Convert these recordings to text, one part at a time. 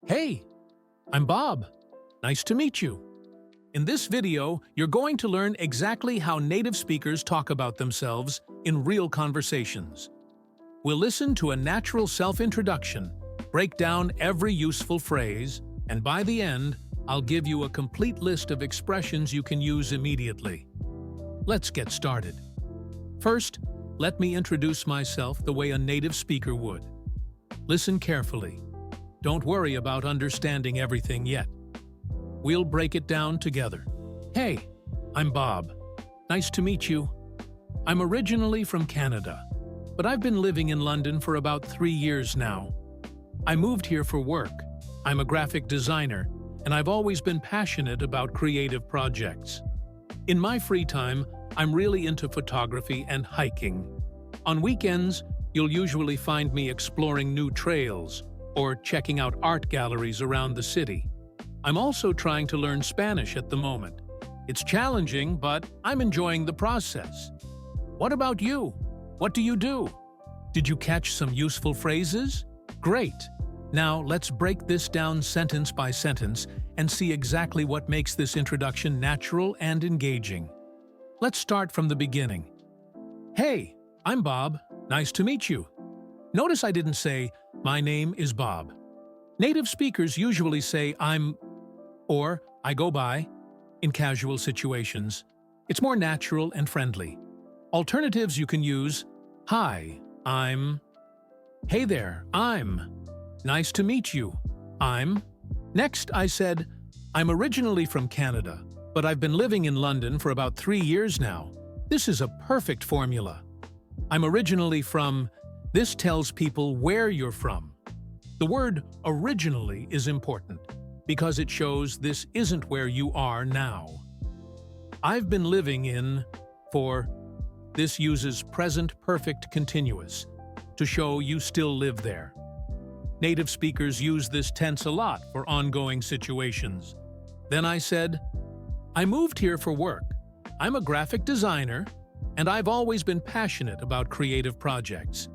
Hey, I'm Bob. Nice to meet you. In this video, you're going to learn exactly how native speakers talk about themselves in real conversations. We'll listen to a natural self-introduction, break down every useful phrase, and by the end, I'll give you a complete list of expressions you can use immediately. Let's get started. First, let me introduce myself the way a native speaker would. Listen carefully. Don't worry about understanding everything yet. We'll break it down together. Hey, I'm Bob. Nice to meet you. I'm originally from Canada, but I've been living in London for about 3 years now. I moved here for work. I'm a graphic designer, and I've always been passionate about creative projects. In my free time, I'm really into photography and hiking. On weekends, you'll usually find me exploring new trails or checking out art galleries around the city. I'm also trying to learn Spanish at the moment. It's challenging, but I'm enjoying the process. What about you? What do you do? Did you catch some useful phrases? Great! Now let's break this down sentence by sentence and see exactly what makes this introduction natural and engaging. Let's start from the beginning. Hey, I'm Bob. Nice to meet you. Notice I didn't say, "My name is Bob." Native speakers usually say, "I'm" or "I go by" in casual situations. It's more natural and friendly. Alternatives you can use: "Hi, I'm." "Hey there, I'm." "Nice to meet you. I'm." Next, I said, "I'm originally from Canada, but I've been living in London for about 3 years now." This is a perfect formula. I'm originally from. This tells people where you're from. The word originally is important because it shows this isn't where you are now. I've been living in for. This uses present perfect continuous to show you still live there. Native speakers use this tense a lot for ongoing situations. Then I said, "I moved here for work. I'm a graphic designer, and I've always been passionate about creative projects."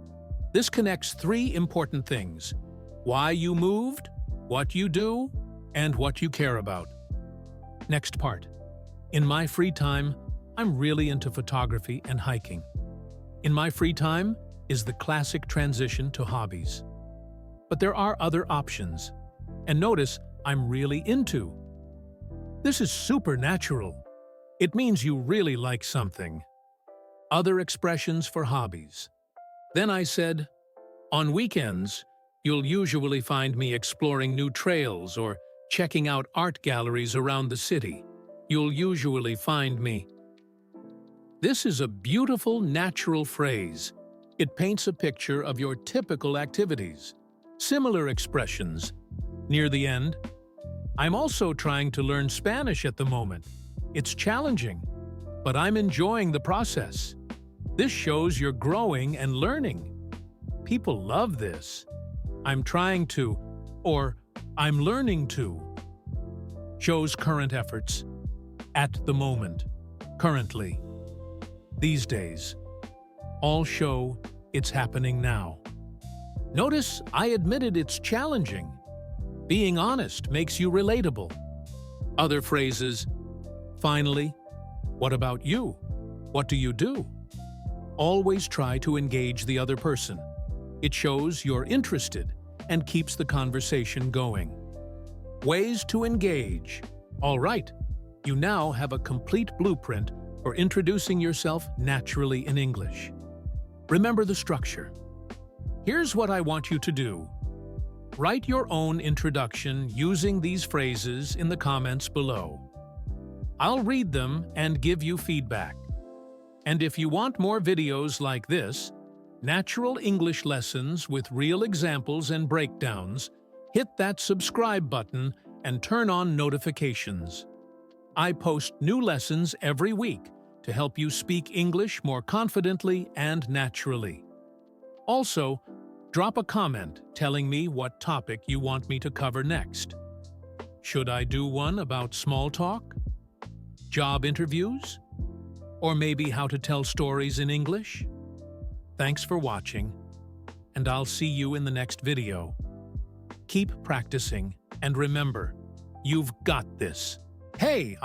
This connects 3 important things: why you moved, what you do, and what you care about. Next part. In my free time, I'm really into photography and hiking. In my free time is the classic transition to hobbies. But there are other options. And notice, I'm really into. This is super natural. It means you really like something. Other expressions for hobbies. Then I said, "On weekends, you'll usually find me exploring new trails or checking out art galleries around the city. You'll usually find me." This is a beautiful, natural phrase. It paints a picture of your typical activities. Similar expressions. Near the end, "I'm also trying to learn Spanish at the moment. It's challenging, but I'm enjoying the process." This shows you're growing and learning. People love this. "I'm trying to" or "I'm learning to" shows current efforts. At the moment. Currently. These days. All show it's happening now. Notice I admitted it's challenging. Being honest makes you relatable. Other phrases: "Finally," "What about you?" "What do you do?" Always try to engage the other person. It shows you're interested and keeps the conversation going. Ways to engage. All right, you now have a complete blueprint for introducing yourself naturally in English. Remember the structure. Here's what I want you to do. Write your own introduction using these phrases in the comments below. I'll read them and give you feedback. And if you want more videos like this, natural English lessons with real examples and breakdowns, hit that subscribe button and turn on notifications. I post new lessons every week to help you speak English more confidently and naturally. Also, drop a comment telling me what topic you want me to cover next. Should I do one about small talk? Job interviews? Or maybe how to tell stories in English? Thanks for watching, and I'll see you in the next video. Keep practicing And remember, you've got this. Hey,